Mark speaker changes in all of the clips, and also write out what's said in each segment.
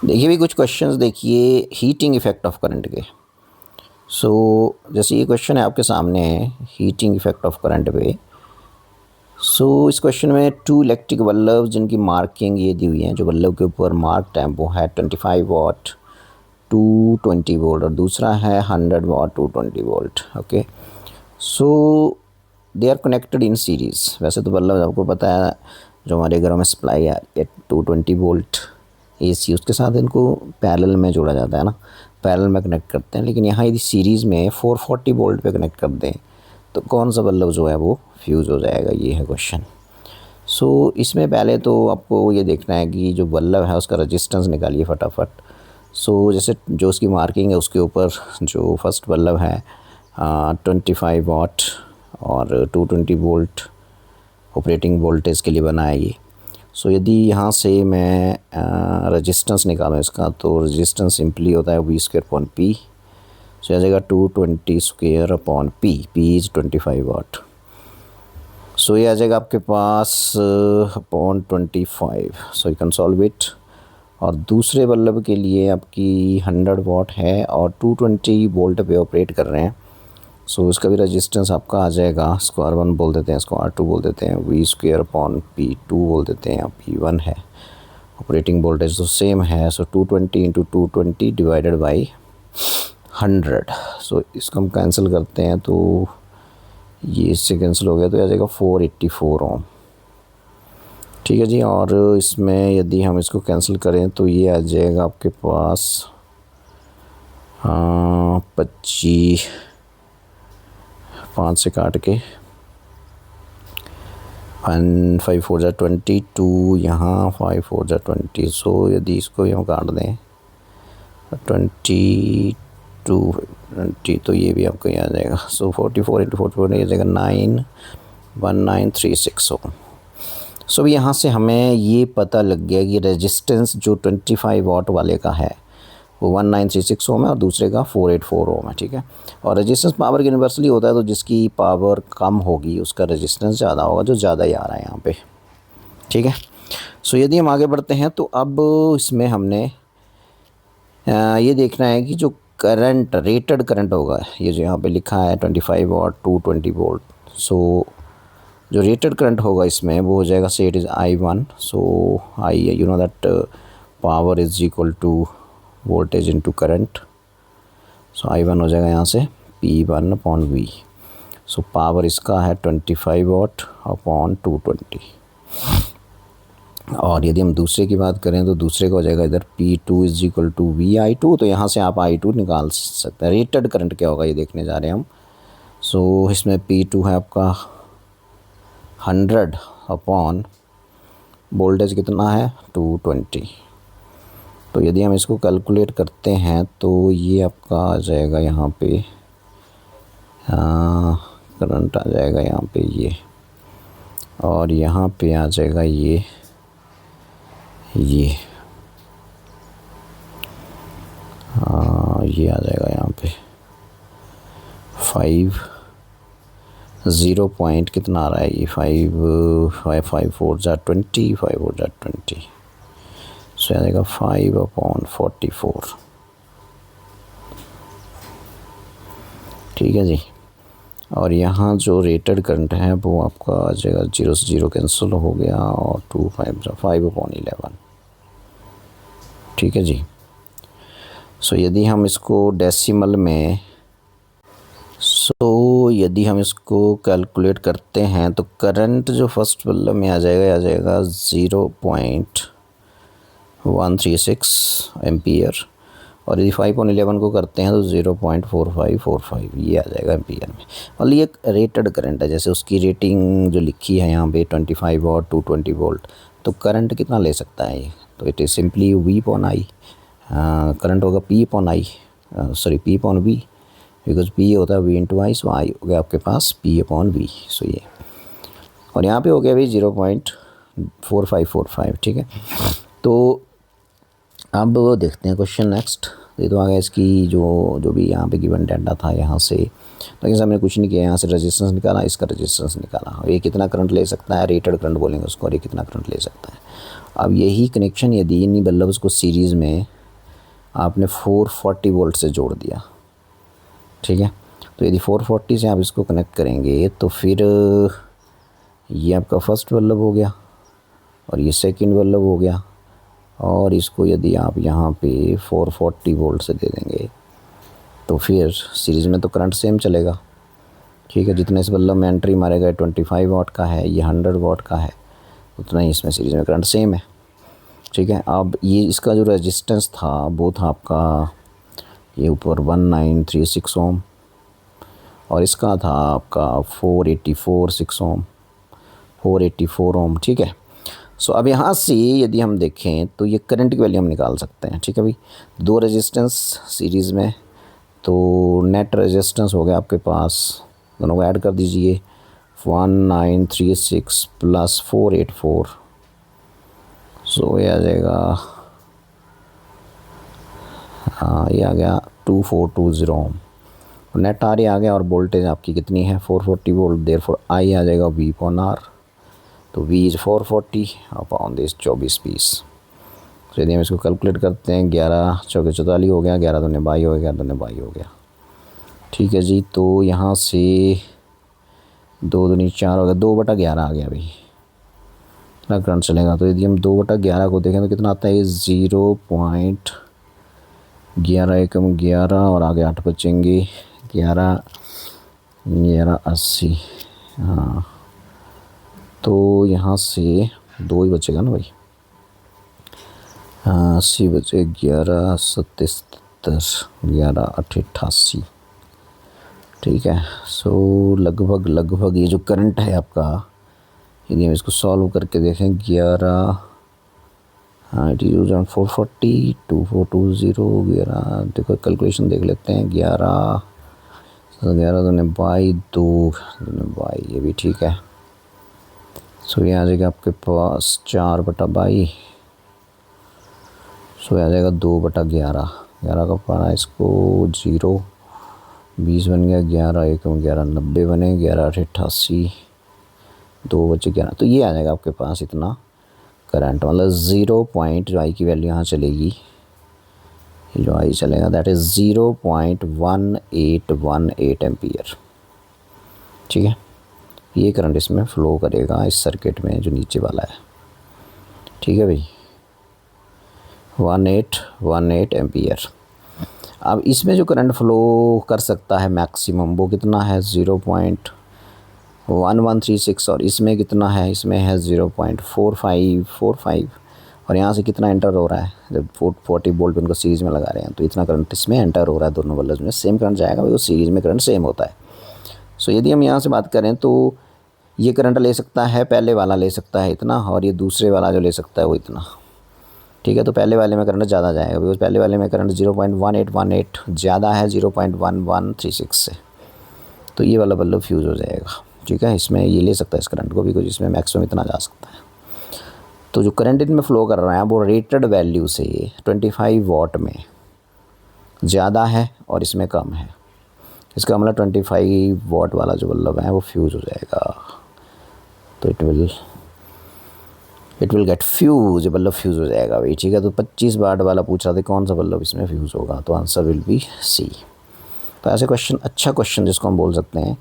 Speaker 1: देखिए भी कुछ क्वेश्चंस देखिए हीटिंग इफ़ेक्ट ऑफ करंट के। सो जैसे ये क्वेश्चन है आपके सामने हीटिंग इफ़ेक्ट ऑफ करंट पे। इस क्वेश्चन में 2 इलेक्ट्रिक बल्ब जिनकी मार्किंग ये दी हुई है, जो बल्ब के ऊपर मार्क टेम्पो है 25 वाट 220 वोल्ट और दूसरा है 100 watt 220 volt. Okay, so they are connected in series. वैसे तो बल्ब आपको पता है जो हमारे घरों में सप्लाई है 220 वोल्ट AC, उसके साथ इनको पैरेलल में जोड़ा जाता है ना, पैरेलल में कनेक्ट करते हैं। लेकिन यहाँ यदि सीरीज़ में 440 वोल्ट पे कनेक्ट कर दें तो कौन सा बल्ब जो है वो फ्यूज़ हो जाएगा, ये है क्वेश्चन। इसमें पहले तो आपको ये देखना है कि जो बल्ब है उसका रजिस्टेंस निकालिए फटाफट। जैसे जो उसकी मार्किंग है उसके ऊपर जो फर्स्ट बल्ब है 25 वाट और 220 वोल्ट ऑपरेटिंग वोल्टेज के लिए बना है ये। यदि यहाँ से मैं रजिस्टेंस निकालूँ इसका, तो रजिस्टेंस सिंपली होता है V स्क्वायर अपॉन P। आ जाएगा 220 square upon P is 25 watt. ये आ जाएगा आपके पास upon 25। You can solve it. और दूसरे बल्ब के लिए आपकी 100 वाट है और 220 वोल्ट पे ऑपरेट कर रहे हैं। इसका भी रजिस्टेंस आपका आ जाएगा, इसको R1 बोल देते हैं, इसको R2 बोल देते हैं, V स्क्वायर अपॉन P2 बोल देते हैं, P1 है। ऑपरेटिंग वोल्टेज तो सेम है, 220 इंटू 220 डिवाइडेड बाई 100। इसको हम कैंसिल करते हैं तो ये इससे कैंसिल हो गया, तो आ जाएगा 484 ओम। ठीक है जी। और इसमें यदि हम इसको कैंसिल करें तो ये आ जाएगा आपके पास 25, 5 से काट के 1 5 4 जा 22, यहाँ 5 4 जा 20। यदि इसको हम काट दें 22 20, तो ये भी आपको यहाँ आ जाएगा। 44 इंटू 44 ये जाएगा 91936 ओम। भी यहाँ से हमें ये पता लग गया कि रेजिस्टेंस जो 25 वाट वाले का है वो 1936 ओम है और दूसरे का 484 ओम है। ठीक है। और रेजिस्टेंस पावर यूनिवर्सली होता है, तो जिसकी पावर कम होगी उसका रेजिस्टेंस ज़्यादा होगा, जो ज़्यादा ही आ रहा है यहाँ पे। ठीक है। यदि हम आगे बढ़ते हैं तो अब इसमें हमने ये देखना है कि जो करंट रेटेड करंट होगा, ये जो यहाँ पे लिखा है 25 वाट 220 वोल्ट। जो रेटेड करंट होगा इसमें वो हो जाएगा, say it is I1। I you know that power is equal to voltage into current. I1 हो जाएगा यहाँ से P1 अपॉन V। पावर इसका है 25 वाट अपॉन 220। और यदि हम दूसरे की बात करें तो दूसरे का हो जाएगा इधर P2 is equal to VI2। तो यहाँ से आप I2 निकाल सकते हैं। रेटेड करंट क्या होगा ये देखने जा रहे हैं हम। इसमें P2 है आपका 100 अपॉन वोल्टेज कितना है 220। तो यदि हम इसको कैलकुलेट करते हैं तो ये आपका आ जाएगा यहाँ पे करंट आ जाएगा यहाँ पे ये, और यहाँ पे आ जाएगा ये आ जाएगा यहाँ पे 0 पॉइंट कितना आ रहा है ये 5 4 जा 20 5 4 जा 20। आ जाएगा 5 अपॉन 44। ठीक है जी। और यहाँ जो रेटेड करंट है वो आपका आ जाएगा 0 से 0 कैंसिल हो गया और 2 5 अपॉन 11। ठीक है जी। यदि हम इसको डेसिमल में यदि हम इसको कैलकुलेट करते हैं तो करंट जो फर्स्ट बल्ब में आ जाएगा 0.136 एम्पियर। और यदि 5/11 को करते हैं तो 0.4545 ये आ जाएगा एम्पियर में। और ये एक रेटेड करंट है, जैसे उसकी रेटिंग जो लिखी है यहाँ पे 25 वाट 220 वोल्ट। तो करंट कितना ले सकता है ये, तो it is simply V/I। Current होगा P/I, P/V, बिकॉज P होता है V इंटू I। I हो गया आपके पास P/V। ये और यहाँ पे हो गया भी 0.4545। ठीक है। तो अब देखते हैं क्वेश्चन नेक्स्ट। ये तो आ गया इसकी जो भी यहाँ पे गिवन डाटा था यहाँ से। तो इस हमने कुछ नहीं किया, यहाँ से रेजिस्टेंस निकाला, इसका रेजिस्टेंस निकाला। ये कितना करंट ले सकता है, रेटेड करंट बोलेंगे उसको, और ये कितना करंट ले सकता है। अब यही कनेक्शन यदि नहीं बल्ब उसको सीरीज़ में आपने 440 वोल्ट से जोड़ दिया, ठीक है, तो यदि 440 से आप इसको कनेक्ट करेंगे तो फिर ये आपका फर्स्ट बल्ब हो गया और ये सेकंड बल्ब हो गया, और इसको यदि आप यहाँ पे 440 वोल्ट से दे देंगे तो फिर सीरीज़ में तो करंट सेम चलेगा, ठीक है। जितने इस बल्ब में एंट्री मारेगा 25 वाट का है, ये 100 वाट का है, उतना ही इसमें सीरीज़ में करंट सेम है, ठीक है। अब ये इसका जो रेजिस्टेंस था वो था आपका ये ऊपर 1936 ओम और इसका था आपका 484 ओम, 484 ओम, ठीक है। सो अब यहाँ से यदि हम देखें तो ये करंट की वैल्यू हम निकाल सकते हैं, ठीक है भाई। दो रेजिस्टेंस सीरीज़ में, तो नेट रेजिस्टेंस हो गया आपके पास, दोनों को ऐड कर दीजिए, 1936 प्लस 484, सो ये आ जाएगा, हाँ ये आ गया 2420 ओम। नेट आर आ गया और वोल्टेज आपकी कितनी है 440 वोल्ट, देयरफॉर आई आ जाएगा V अपॉन आर, तो V इज़ 440 अपॉन दिस 24 तो यदि हम इसको कैलकुलेट करते हैं 11 चौके 44 हो गया, 11 दूने 22 हो गया, 11 दूने 22 हो गया, ठीक है जी। तो यहाँ से 2 दूनी 4 हो गया, 2/11 आ गया भाई, इतना करंट चलेगा। तो यदि हम 2/11 को देखें तो कितना आता है, 0.11 एकम 11 और आगे 8 बचेंगे, 1180, हाँ तो यहाँ से 2 ही बचेगा ना भाई, हाँ 80 बचे, 1177, 1188, ठीक है। सो लगभग ये जो करंट है आपका, यदि हम इसको सॉल्व करके देखें 11, हाँ इट इज़ 440 2420, 11 देखो कैलकुलेशन देख लेते हैं, 11 दूने 22, 2 दूने 22, ये भी ठीक है। सो ये आ जाएगा आपके पास 4/22, सो आ जाएगा 2/11, 11 का पारा इसको 0, 20 बन गया, 11 एकम 11 90 बने, 1188, 2 बचे 11, तो ये आ जाएगा आपके पास इतना करंट, मतलब 0 पॉइंट जो आई की वैल्यू यहाँ चलेगी, जो आई चलेगा दैट इज़ 0.1818 एम्पियर, ठीक है। ये करंट इसमें फ़्लो करेगा इस सर्किट में जो नीचे वाला है, ठीक है भाई, 1818 एम्पियर। अब इसमें जो करंट फ़्लो कर सकता है मैक्सिमम वो कितना है 0.1136, और इसमें कितना है, इसमें है 0.4545, और यहाँ से कितना एंटर हो रहा है, जब 440 वोल्ट उनको सीरीज़ में लगा रहे हैं तो इतना करंट इसमें एंटर हो रहा है, दोनों बल्ब में सेम करंट जाएगा भाई, वो सीरीज़ में करंट सेम होता है। सो यदि हम यहाँ से बात करें तो ये करंट ले सकता है, पहले वाला ले सकता है इतना, और ये दूसरे वाला जो ले सकता है वो इतना, ठीक है। तो पहले वाले में करंट ज़्यादा जाएगा बिकॉज पहले वाले में करंट 0.1818 ज़्यादा है 0.1136 से, तो ये वाला बल्ब फ्यूज़ हो जाएगा, ठीक है। इसमें ये ले सकता है इस करंट को बिकॉज इसमें मैक्सिमम इतना जा सकता है। तो जो करंट इनमें फ़्लो कर रहा है वो रेटेड वैल्यू से 25 वाट में ज़्यादा है और इसमें कम है, इसका मतलब 25 वाट वाला जो बल्ब है वो फ्यूज़ हो जाएगा, तो it will get fuse, bulb fuse हो जाएगा भाई, ठीक है। तो 25 वाट वाला पूछ रहा था कौन सा बल्ब इसमें फ्यूज़ होगा, तो आंसर विल बी सी। तो ऐसे क्वेश्चन, अच्छा क्वेश्चन जिसको हम बोल सकते हैं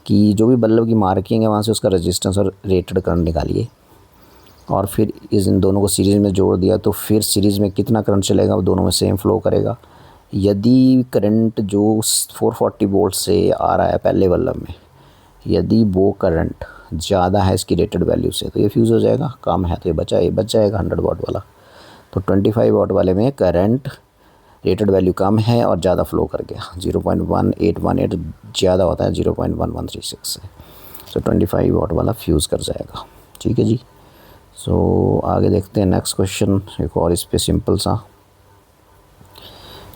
Speaker 1: कि जो भी बल्ब की मार्किंग है वहाँ से उसका रेजिस्टेंस और रेटेड करंट निकालिए, और फिर इन दोनों को सीरीज़ में जोड़ दिया तो फिर सीरीज़ में कितना करंट चलेगा वो दोनों में सेम फ्लो करेगा। यदि करंट जो 440 वोल्ट से आ रहा है पहले बल्ब में, यदि वो करंट ज़्यादा है इसकी रेटेड वैल्यू से तो ये फ्यूज़ हो जाएगा, कम है तो ये बच जाएगा 100 वाट वाला। तो 25 वाट वाले में करंट रेटेड वैल्यू कम है और ज़्यादा फ्लो कर गया, 0.1818 ज़्यादा होता है 0.1136 से, तो 25 वाट वाला फ्यूज़ कर जाएगा, ठीक है जी। सो आगे देखते हैं नेक्स्ट क्वेश्चन, एक और इस पर सिंपल सा।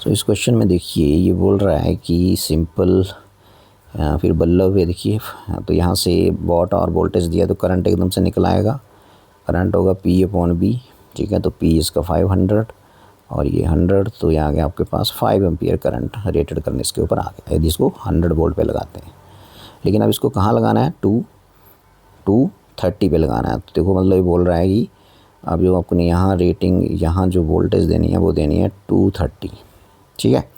Speaker 1: सो इस क्वेश्चन में देखिए ये बोल रहा है कि सिंपल फिर बल्ब है देखिए, तो यहाँ से वॉट और वोल्टेज दिया तो करंट एकदम से निकल आएगा, करंट होगा P/B, ठीक है। तो P इसका 500 और ये 100, तो यहाँ आ गया आपके पास 5 एम्पियर करंट रेटेड करने इसके ऊपर आ गया, यदि इसको 100 वोल्ट पे लगाते हैं। लेकिन अब इसको कहाँ लगाना है, 230 पे लगाना है। तो देखो मतलब ये बोल रहा है कि अब जो आपको यहाँ रेटिंग, यहाँ जो वोल्टेज देनी है वो देनी है 230, ठीक है।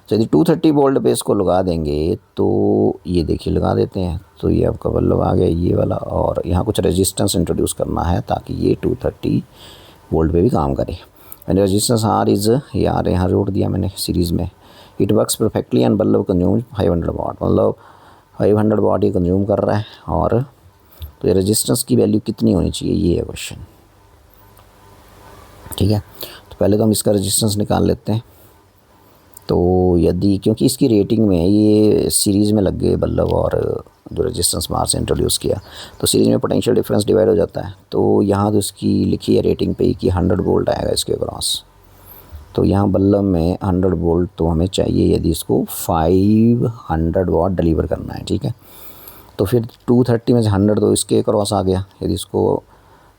Speaker 1: तो यदि 230 वोल्ट पे इसको लगा देंगे तो ये देखिए लगा देते हैं, तो ये आपका बल्ब आ गया ये वाला, और यहाँ कुछ रेजिस्टेंस इंट्रोड्यूस करना है ताकि ये 230 वोल्ट पे भी काम करे। एंड रेजिस्टेंस आर इज़, ये आर यहाँ जोड़ दिया मैंने सीरीज़ में। It works perfectly and bulb consume 500 वाट, मतलब 500 वाट ये कंज्यूम कर रहा है। और तो ये रेजिस्टेंस की वैल्यू कितनी होनी चाहिए, ये है क्वेश्चन, ठीक है। तो पहले तो हम इसका रेजिस्टेंस निकाल लेते हैं। तो यदि, क्योंकि इसकी रेटिंग में ये सीरीज़ में लग गए बल्ब और जो रेजिस्टेंस बाहर से इंट्रोड्यूस किया, तो सीरीज़ में पोटेंशियल डिफरेंस डिवाइड हो जाता है। तो यहाँ तो इसकी लिखी है रेटिंग पे कि 100 वोल्ट आएगा इसके अक्रॉस, तो यहाँ बल्ब में 100 वोल्ट तो हमें चाहिए यदि इसको 500 वाट डिलीवर करना है, ठीक है। तो फिर 230 में से 100 तो इसके अक्रॉस आ गया, यदि इसको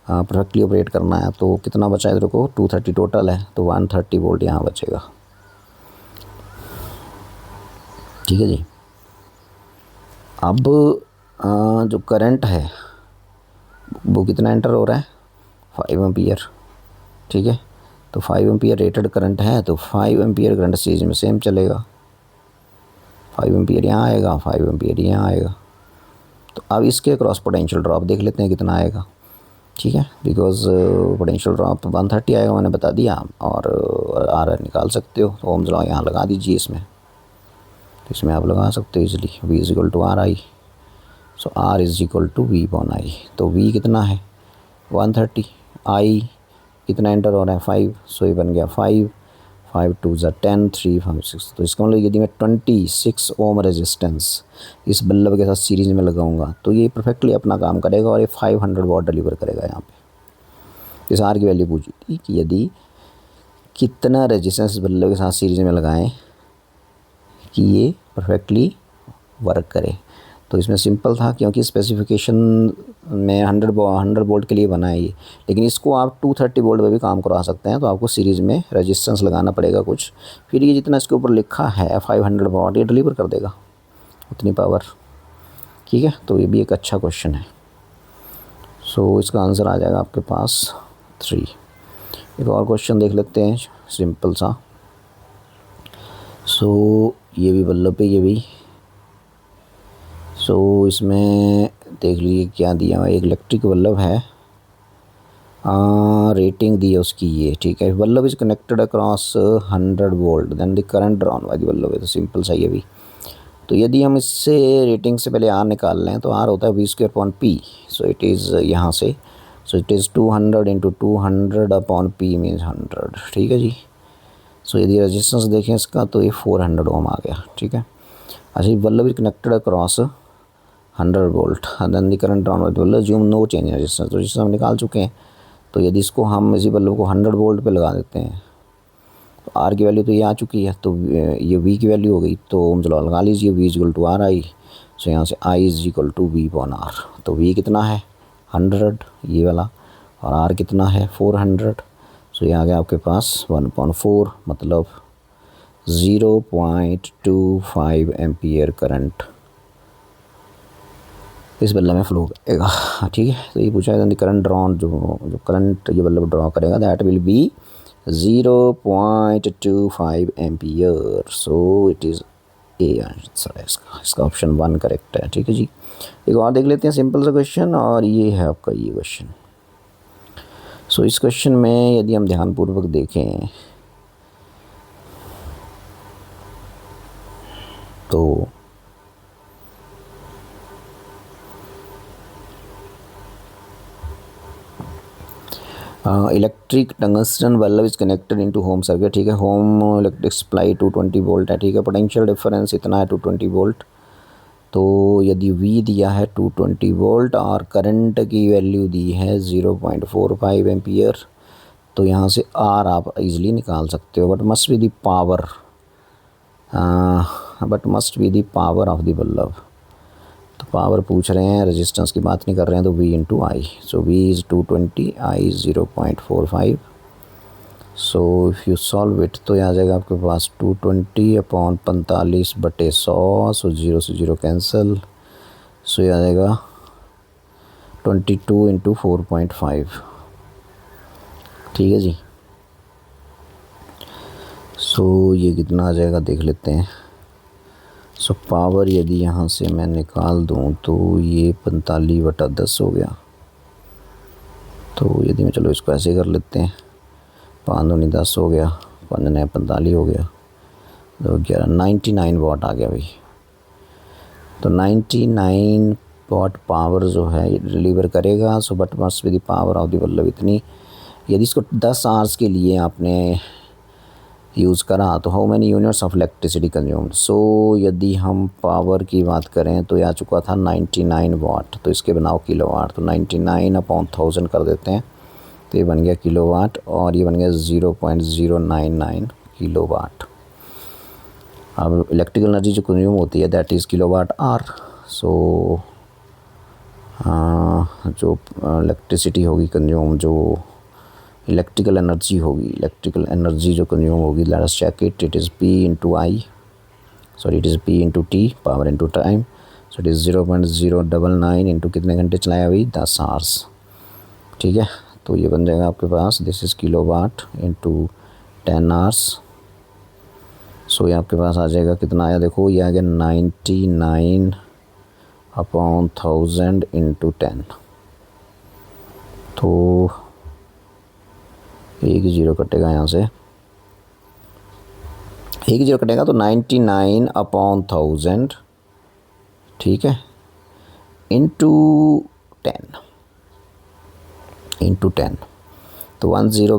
Speaker 1: परफेक्टली ऑपरेट करना है तो कितना बचा इधर को, 230 टोटल है, तो 130 वोल्ट यहाँ बचेगा, ठीक है जी। अब जो करंट है वो कितना एंटर हो रहा है, 5 एम्पियर, ठीक है। तो 5 एम्पियर रेटेड करंट है, तो 5 एम्पियर करंट सीरीज में सेम चलेगा, 5 एम्पियर यहाँ आएगा, 5 एम्पियर यहाँ आएगा। तो अब इसके क्रॉस पोटेंशियल ड्रॉप देख लेते हैं कितना आएगा, ठीक है। बिकॉज पोटेंशियल ड्रॉप 130 आएगा मैंने बता दिया, और आर निकाल सकते हो, तो ओम्स लॉ यहाँ लगा दीजिए इसमें, तो इसमें आप लगा सकते हो easily, V is equal to R I, so R is equal to V upon I. तो V कितना है 130, आई कितना एंटर हो रहा है 5, सो ये बन गया 5, 5 2 ज़ा 10, 3 5 6। तो इसका मतलब यदि मैं 26 ओम रेजिस्टेंस इस बल्ब के साथ सीरीज में लगाऊंगा तो ये परफेक्टली अपना काम करेगा और ये 500 वाट डिलीवर करेगा। यहाँ पे इस आर की वैल्यू पूछी थी कि यदि कितना रेजिस्टेंस बल्ब के साथ सीरीज में लगाएं कि ये परफेक्टली वर्क करे। तो इसमें सिंपल था क्योंकि स्पेसिफिकेशन में 100 वोल्ट के लिए बना है ये, लेकिन इसको आप 230 वोल्ट पे भी काम करवा सकते हैं। तो आपको सीरीज़ में रेजिस्टेंस लगाना पड़ेगा कुछ, फिर ये जितना इसके ऊपर लिखा है 500 वाट ये डिलीवर कर देगा उतनी पावर, ठीक है। तो ये भी एक अच्छा क्वेश्चन है। सो इसका आंसर आ जाएगा आपके पास 3। एक और क्वेश्चन देख लेते हैं सिंपल सा। सो ये भी बल्ब पे, ये भी। सो इसमें देख लीजिए क्या दिया हुआ, एक इलेक्ट्रिक बल्ब है, रेटिंग दी है उसकी ये, ठीक है। Bulb is connected across 100 volt, then the current drawn by the bulb है। तो सिंपल सा ये भी। तो यदि हम इससे रेटिंग से पहले आर निकाल लें तो आर होता है V square upon P। So it is यहाँ से, सो it is 200 into 200 upon P means 100, ठीक है जी। सो यदि रेजिस्टेंस देखें इसका तो ये 400 ओम आ गया, ठीक है। अच्छा, bulb is connected across 100 volt, then the current drawn by the bulb assume no change in resistance. तो जिससे हम निकाल चुके हैं, तो यदि इसको हम इसी बल्ब को 100 वोल्ट पे लगा देते हैं तो आर की वैल्यू तो ये आ चुकी है, तो ये V की वैल्यू हो गई। तो ओम्स लॉ लगा लीजिए, V is equal to R I. So यहाँ से I is equal to V upon R. तो V कितना है 100 ये वाला, और R कितना है 400। सो ये आ गया आपके पास 1/4, मतलब 0.25 एम्पियर करंट इस बल्ब में फ्लो करेगा, ठीक है। तो ये पूछा है करंट ड्रॉन, जो करंट ये बल्ब ड्रॉ करेगा that will be 0.25 ampere. So it is A answer है इसका ऑप्शन 1 करेक्ट है, ठीक है जी। एक और देख लेते हैं सिंपल सा क्वेश्चन, और ये है आपका ये क्वेश्चन। सो इस क्वेश्चन में यदि हम ध्यानपूर्वक देखें तो electric tungsten bulb is connected into home circuit, ठीक है। होम इलेक्ट्रिक सप्लाई 220 वोल्ट है, ठीक है। पोटेंशियल डिफरेंस इतना है 220 वोल्ट। तो यदि V दिया है 220 वोल्ट और करंट की वैल्यू दी है 0.45 एम्पियर, तो यहाँ से R आप इजीली निकाल सकते हो, but must be the power of the bulb. तो पावर पूछ रहे हैं, रेजिस्टेंस की बात नहीं कर रहे हैं, तो V into I. So V is 220, I is 0.45। So if you solve it तो यहाँ आ जाएगा आपके पास 220 अपॉन 45/100। सो 0 से 0 कैंसिल। सो ये आ जाएगा 22 इंटू 4.5। ठीक है जी। सो ये कितना आ जाएगा देख लेते हैं। सो पावर यदि यहाँ से मैं निकाल दूँ तो ये 45/10 हो गया। तो यदि मैं चलो इसको ऐसे कर लेते हैं, 5 दूनी 10 हो गया, 5 नया 45 हो गया, तो 11 99 वाट आ गया भाई। तो 99 वाट पावर जो है ये डिलीवर करेगा। So but must be the power of the bulb इतनी। यदि इसको 10 आवर्स के लिए आपने यूज़ करा तो how many units of electricity consumed. So यदि हम पावर की बात करें तो ये आ चुका था 99 वाट, तो इसके बनाओ किलोवाट, तो 99/1000 कर देते हैं, तो ये बन गया किलोवाट और ये बन गया 0.099 किलोवाट। अब इलेक्ट्रिकल एनर्जी जो कंज्यूम होती है that is kilowatt hour. So जो इलेक्ट्रिसिटी होगी कंज्यूम, जो इलेक्ट्रिकल एनर्जी जो कंज्यूम होगी, let us check it, it is P into I, sorry it is P into T, power into time. So it is 0.099 into कितने घंटे चलाया अभी, 10 hours. ठीक है, तो ये बन जाएगा आपके पास, this is kilowatt into 10 hours. So ये आपके पास आ जाएगा, कितना आया देखो, ये आ गया 99/1000 इंटू 10। तो एक ही जीरो कटेगा यहाँ से, एक ही जीरो कटेगा, तो 99/1000, ठीक है, इंटू 10 तो 1 0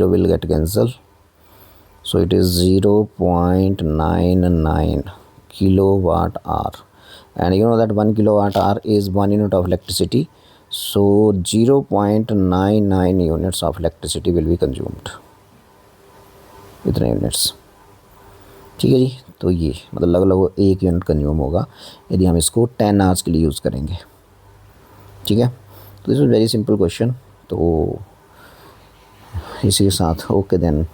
Speaker 1: will get cancel. So it is 0.99 kilowatt hour, and you know that 1 kilowatt hour is 1 unit of electricity. So 0.99 units of electricity will be consumed, इतने यूनिट्स। ठीक है जी, तो ये मतलब लगभग 1 यूनिट कंज्यूम होगा यदि हम इसको 10 आवर्स के लिए यूज़ करेंगे। ठीक है, तो this is very simple question. तो इसी के साथ ओके देन।